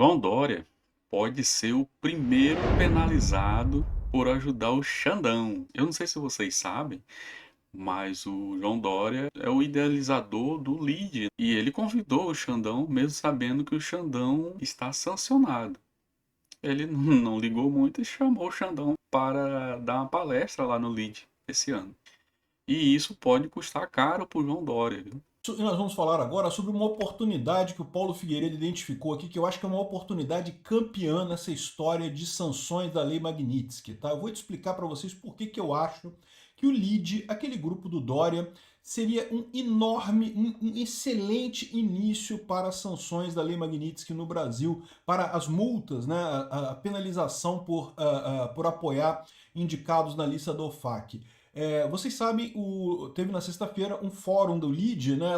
João Dória pode ser o primeiro penalizado por ajudar o Xandão. Eu não sei se vocês sabem, mas o João Dória é o idealizador do LIDE e ele convidou o Xandão, mesmo sabendo que o Xandão está sancionado. Ele não ligou muito e chamou o Xandão para dar uma palestra lá no LIDE esse ano. E isso pode custar caro para o João Dória, viu? E nós vamos falar agora sobre uma oportunidade que o Paulo Figueiredo identificou aqui, que eu acho que é uma oportunidade campeã nessa história de sanções da Lei Magnitsky, tá? Eu vou te explicar para vocês por que eu acho que o LIDE, aquele grupo do Dória, seria um enorme, um excelente início para as sanções da Lei Magnitsky no Brasil, para as multas, né, a penalização por apoiar indicados na lista do OFAC. Vocês sabem, teve na sexta-feira um fórum do LIDE, né,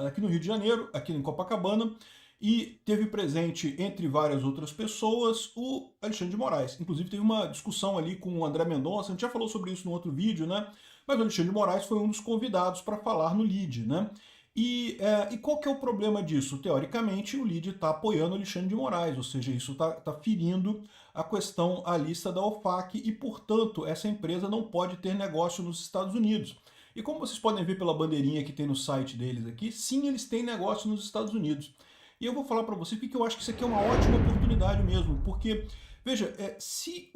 aqui no Rio de Janeiro, aqui em Copacabana, e teve presente, entre várias outras pessoas, o Alexandre de Moraes. Inclusive teve uma discussão ali com o André Mendonça, a gente já falou sobre isso no outro vídeo, né? Mas o Alexandre de Moraes foi um dos convidados para falar no LIDE, né? E qual que é o problema disso? Teoricamente, o LIDE está apoiando o Alexandre de Moraes, ou seja, isso está ferindo a questão, a lista da OFAC, e, portanto, essa empresa não pode ter negócio nos Estados Unidos. E como vocês podem ver pela bandeirinha que tem no site deles aqui, sim, eles têm negócio nos Estados Unidos. E eu vou falar para vocês porque eu acho que isso aqui é uma ótima oportunidade mesmo, porque, veja, se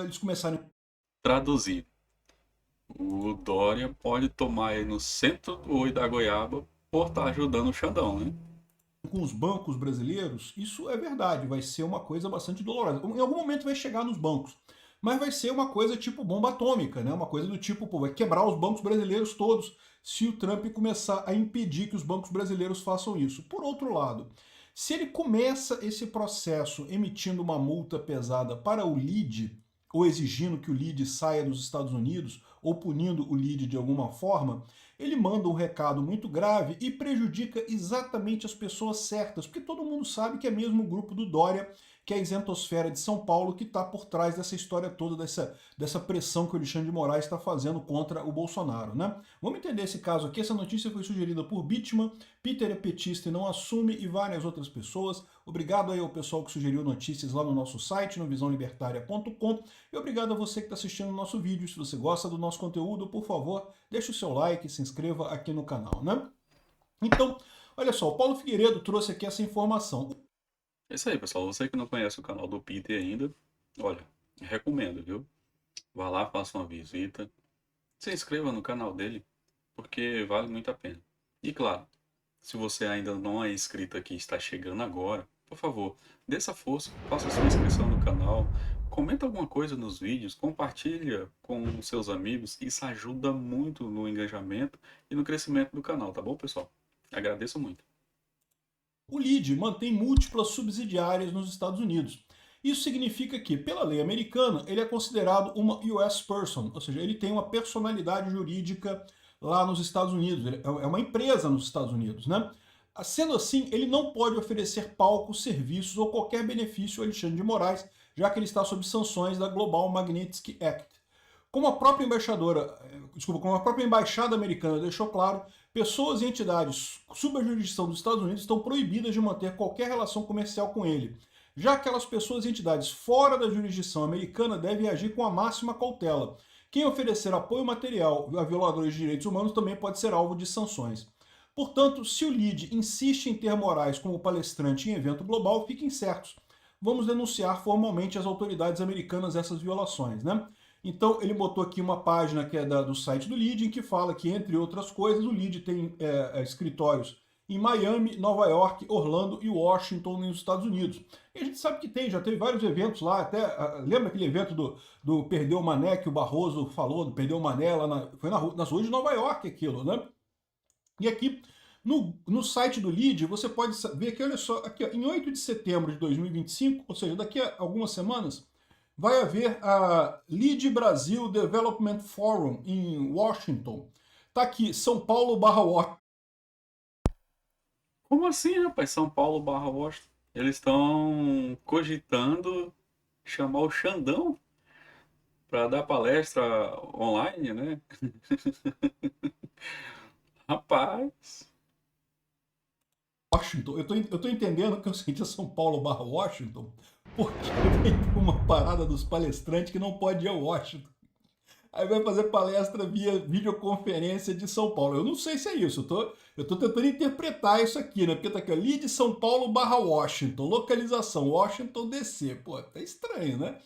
eles começarem Traduzido. O Dória pode tomar aí no centro do olho da goiaba por estar ajudando o Xandão, né? com os bancos brasileiros, isso é verdade, vai ser uma coisa bastante dolorosa. Em algum momento vai chegar nos bancos, mas vai ser uma coisa tipo bomba atômica, né? Uma coisa do tipo, pô, vai quebrar os bancos brasileiros todos se o Trump começar a impedir que os bancos brasileiros façam isso. Por outro lado, se ele começa esse processo emitindo uma multa pesada para o LIDE, ou exigindo que o LIDE saia dos Estados Unidos, ou punindo o LIDE de alguma forma, ele manda um recado muito grave e prejudica exatamente as pessoas certas, porque todo mundo sabe que é mesmo o grupo do Dória, que é a isentosfera de São Paulo, que está por trás dessa história toda, dessa pressão que o Alexandre de Moraes está fazendo contra o Bolsonaro, né? Vamos entender esse caso aqui. Essa notícia foi sugerida por Bitman, Peter é petista e não assume, e várias outras pessoas. Obrigado aí ao pessoal que sugeriu notícias lá no nosso site, no visãolibertaria.com, e obrigado a você que está assistindo o nosso vídeo. Se você gosta do nosso conteúdo, por favor, deixe o seu like, se inscreva aqui no canal, né? Então, olha só, o Paulo Figueiredo trouxe aqui essa informação. É isso aí, pessoal. Você que não conhece o canal do Peter ainda, olha, recomendo, viu? Vá lá, faça uma visita, se inscreva no canal dele, porque vale muito a pena. E claro, se você ainda não é inscrito aqui e está chegando agora, por favor, dê essa força, faça sua inscrição no canal, comenta alguma coisa nos vídeos, compartilha com seus amigos, isso ajuda muito no engajamento e no crescimento do canal, tá bom, pessoal? Agradeço muito. O LIDE mantém múltiplas subsidiárias nos Estados Unidos. Isso significa que, pela lei americana, ele é considerado uma US person, ou seja, ele tem uma personalidade jurídica lá nos Estados Unidos, ele é uma empresa nos Estados Unidos, né? Sendo assim, ele não pode oferecer palcos, serviços ou qualquer benefício ao Alexandre de Moraes, já que ele está sob sanções da Global Magnitsky Act. Como a própria embaixadora, desculpa, como a própria embaixada americana deixou claro, pessoas e entidades sob a jurisdição dos Estados Unidos estão proibidas de manter qualquer relação comercial com ele. Já aquelas pessoas e entidades fora da jurisdição americana devem agir com a máxima cautela. Quem oferecer apoio material a violadores de direitos humanos também pode ser alvo de sanções. Portanto, se o LIDE insiste em ter Moraes como palestrante em evento global, fiquem certos. Vamos denunciar formalmente às autoridades americanas essas violações, né? Então ele botou aqui uma página que é do site do LIDE, em que fala que, entre outras coisas, o LIDE tem escritórios em Miami, Nova York, Orlando e Washington, nos Estados Unidos. E a gente sabe que já teve vários eventos lá, até lembra aquele evento do Perdeu o Mané, que o Barroso falou, do Perdeu o Mané, foi nas ruas de Nova York aquilo, né? E aqui no site do LIDE você pode ver que, olha só, aqui ó, em 8 de setembro de 2025, ou seja, daqui a algumas semanas, vai haver a LIDE Brasil Development Forum em Washington. Tá aqui, São Paulo barra Washington. Como assim, rapaz? São Paulo barra Washington? Eles estão cogitando chamar o Xandão para dar palestra online, né? Rapaz. Washington. Eu tô entendendo que é o seguinte, é São Paulo barra Washington, porque tem uma parada dos palestrantes que não pode ir a Washington. Aí vai fazer palestra via videoconferência de São Paulo. Eu não sei se é isso, eu tô tentando interpretar isso aqui, né? Porque tá aqui, ó, Lead São Paulo barra Washington, localização, Washington DC. Pô, tá estranho, né?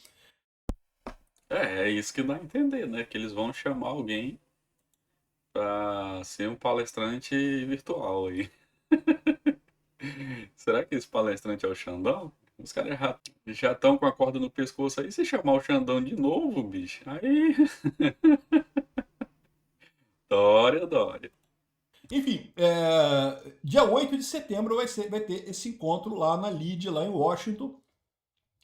É isso que dá a entender, né? Que eles vão chamar alguém pra ser um palestrante virtual aí. Será que esse palestrante é o Xandão? Os caras já estão com a corda no pescoço aí. Se chamar o Xandão de novo, bicho, aí. Dória, Dória. Enfim, dia 8 de setembro vai ter esse encontro lá na LEAD, lá em Washington,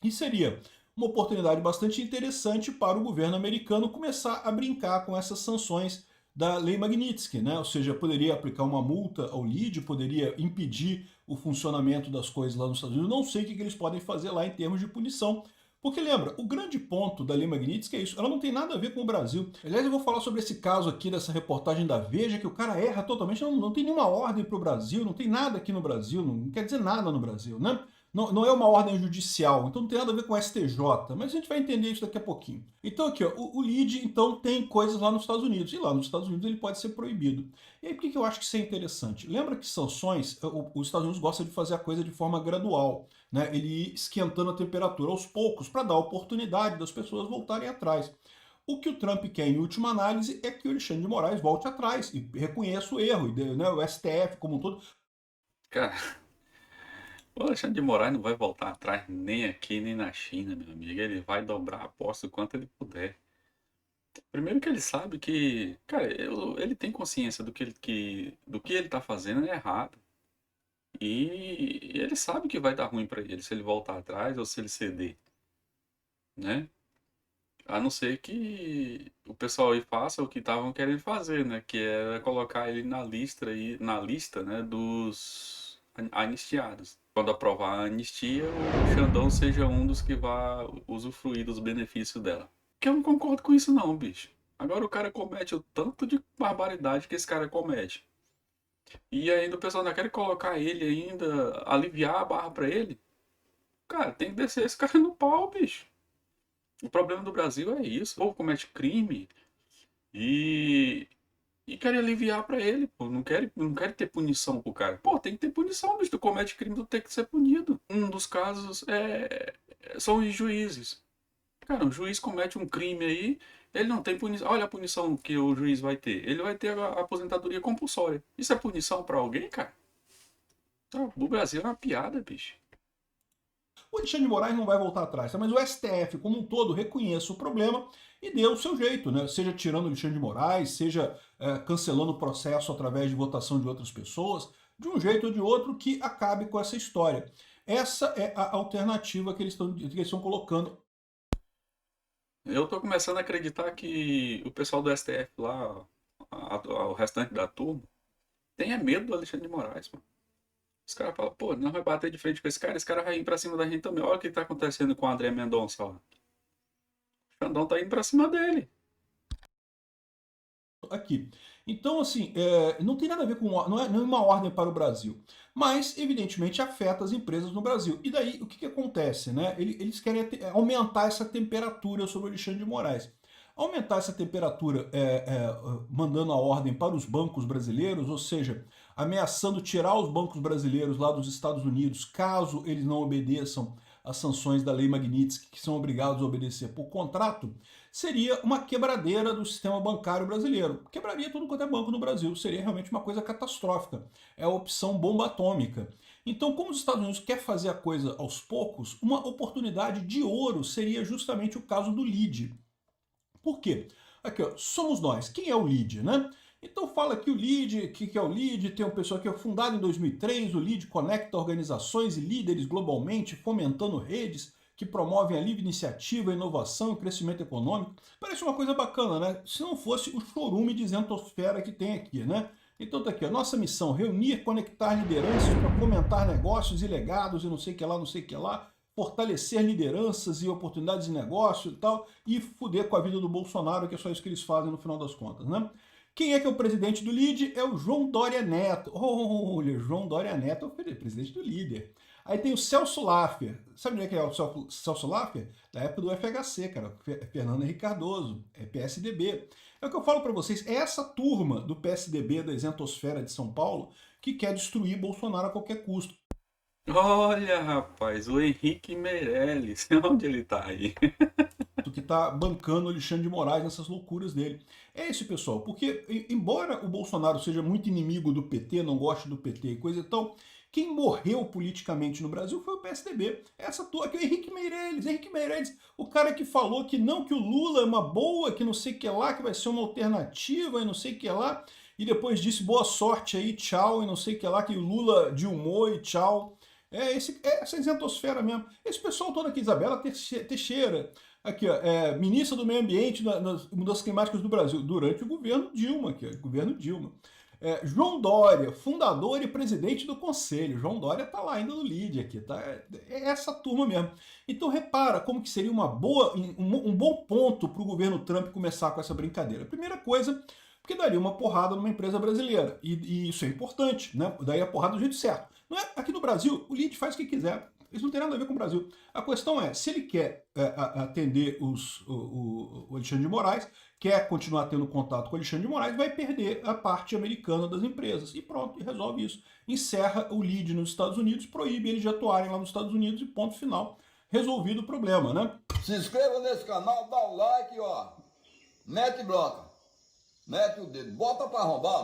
e seria uma oportunidade bastante interessante para o governo americano começar a brincar com essas sanções da Lei Magnitsky, né? Ou seja, poderia aplicar uma multa ao LEAD, poderia impedir o funcionamento das coisas lá nos Estados Unidos. Não sei o que eles podem fazer lá em termos de punição, porque lembra, o grande ponto da Lei Magnitsky é isso, ela não tem nada a ver com o Brasil. Aliás, eu vou falar sobre esse caso aqui, dessa reportagem da Veja, que o cara erra totalmente, não tem nenhuma ordem para o Brasil, não tem nada aqui no Brasil, não quer dizer nada no Brasil, né? Não é uma ordem judicial, então não tem nada a ver com o STJ, mas a gente vai entender isso daqui a pouquinho. Então aqui, ó, o LEAD então tem coisas lá nos Estados Unidos, e lá nos Estados Unidos ele pode ser proibido. E aí por que eu acho que isso é interessante? Lembra que sanções, os Estados Unidos gostam de fazer a coisa de forma gradual, né? Ele ir esquentando a temperatura aos poucos para dar oportunidade das pessoas voltarem atrás. O que o Trump quer, em última análise, é que o Alexandre de Moraes volte atrás e reconheça o erro, né, o STF como um todo. Cara, o Alexandre de Moraes não vai voltar atrás nem aqui nem na China, meu amigo. Ele vai dobrar a aposta o quanto ele puder. Primeiro que ele sabe que, cara, ele tem consciência do que ele tá fazendo é errado. E ele sabe que vai dar ruim pra ele se ele voltar atrás ou se ele ceder, né? A não ser que o pessoal aí faça o que estavam querendo fazer, né? Que era colocar ele na lista, né, dos anistiados. Quando aprovar a anistia, o Xandão seja um dos que vá usufruir dos benefícios dela. Que eu não concordo com isso não, bicho. Agora o cara comete o tanto de barbaridade que esse cara comete. E ainda o pessoal ainda quer colocar ele ainda, aliviar a barra pra ele. Cara, tem que descer esse cara no pau, bicho. O problema do Brasil é isso. O povo comete crime e, e quer aliviar pra ele, pô. Não quer ter punição pro cara. Pô, tem que ter punição, bicho. Tu comete crime, tu tem que ser punido. Um dos casos são os juízes. Cara, o juiz comete um crime aí, ele não tem punição. Olha a punição que o juiz vai ter. Ele vai ter a aposentadoria compulsória. Isso é punição pra alguém, cara? O Brasil é uma piada, bicho. O Alexandre de Moraes não vai voltar atrás, tá? Mas o STF, como um todo, reconhece o problema e deu o seu jeito, né? Seja tirando o Alexandre de Moraes, seja cancelando o processo através de votação de outras pessoas, de um jeito ou de outro que acabe com essa história. Essa é a alternativa que eles estão colocando. Eu tô começando a acreditar que o pessoal do STF lá, o restante da turma, tenha medo do Alexandre de Moraes, mano. Os caras falam, pô, não vai bater de frente com esse cara vai ir pra cima da gente também. Olha o que tá acontecendo com o André Mendonça lá. O Xandão tá indo pra cima dele. Aqui. Então, assim, não tem nada a ver com. Não é uma ordem para o Brasil. Mas, evidentemente, afeta as empresas no Brasil. E daí, o que acontece? Né? Eles querem aumentar essa temperatura sobre o Alexandre de Moraes. Aumentar essa temperatura mandando a ordem para os bancos brasileiros, ou seja, ameaçando tirar os bancos brasileiros lá dos Estados Unidos, caso eles não obedeçam às sanções da Lei Magnitsky, que são obrigados a obedecer por contrato, seria uma quebradeira do sistema bancário brasileiro. Quebraria tudo quanto é banco no Brasil, seria realmente uma coisa catastrófica. É a opção bomba atômica. Então, como os Estados Unidos quer fazer a coisa aos poucos, uma oportunidade de ouro seria justamente o caso do LEAD. Por quê? Aqui, ó, somos nós. Quem é o LEAD, né? Então fala aqui o LEAD, o que é o LEAD, tem um pessoal que é fundado em 2003, o LEAD conecta organizações e líderes globalmente, fomentando redes que promovem a livre iniciativa, a inovação e o crescimento econômico. Parece uma coisa bacana, né? Se não fosse o chorume de isentosfera que tem aqui, né? Então tá aqui, a nossa missão, reunir, conectar lideranças para fomentar negócios e legados e não sei o que lá, não sei o que lá, fortalecer lideranças e oportunidades de negócio e tal, e fuder com a vida do Bolsonaro, que é só isso que eles fazem no final das contas, né? Quem é que é o presidente do LIDE? É o João Dória Neto. Olha, João Dória Neto é o presidente do líder. Aí tem o Celso Laffer. Sabe onde é que é o Celso Laffer? Da época do FHC, cara. Fernando Henrique Cardoso. É PSDB. É o que eu falo para vocês. É essa turma do PSDB, da isentosfera de São Paulo, que quer destruir Bolsonaro a qualquer custo. Olha, rapaz, o Henrique Meirelles, onde ele tá aí? Que está bancando o Alexandre de Moraes nessas loucuras dele. É isso, pessoal, porque embora o Bolsonaro seja muito inimigo do PT, não goste do PT e coisa e tal, quem morreu politicamente no Brasil foi o PSDB. Essa tua aqui, o Henrique Meirelles, o cara que falou que não, que o Lula é uma boa, que não sei o que lá, que vai ser uma alternativa e não sei o que lá, e depois disse boa sorte aí, tchau, e não sei o que lá, que o Lula dilmou e tchau. Essa isentosfera mesmo. Esse pessoal todo aqui, Isabela Teixeira, aqui, ó, ministra do Meio Ambiente nas mudanças climáticas do Brasil, durante o governo Dilma, aqui, ó, governo Dilma. João Dória, fundador e presidente do conselho. João Dória tá lá ainda no lead aqui, tá? É essa turma mesmo. Então repara como que seria um bom ponto para o governo Trump começar com essa brincadeira. Primeira coisa, porque daria uma porrada numa empresa brasileira. E isso é importante, né? Daí a porrada do jeito certo. Não é, aqui no Brasil, o lead faz o que quiser. Isso não tem nada a ver com o Brasil. A questão é, se ele quer atender o Alexandre de Moraes, quer continuar tendo contato com o Alexandre de Moraes, vai perder a parte americana das empresas. E pronto, e resolve isso. Encerra o lead nos Estados Unidos, proíbe eles de atuarem lá nos Estados Unidos e ponto final. Resolvido o problema, né? Se inscreva nesse canal, dá o like, ó. Mete bronca. Mete o dedo. Bota pra arrombar.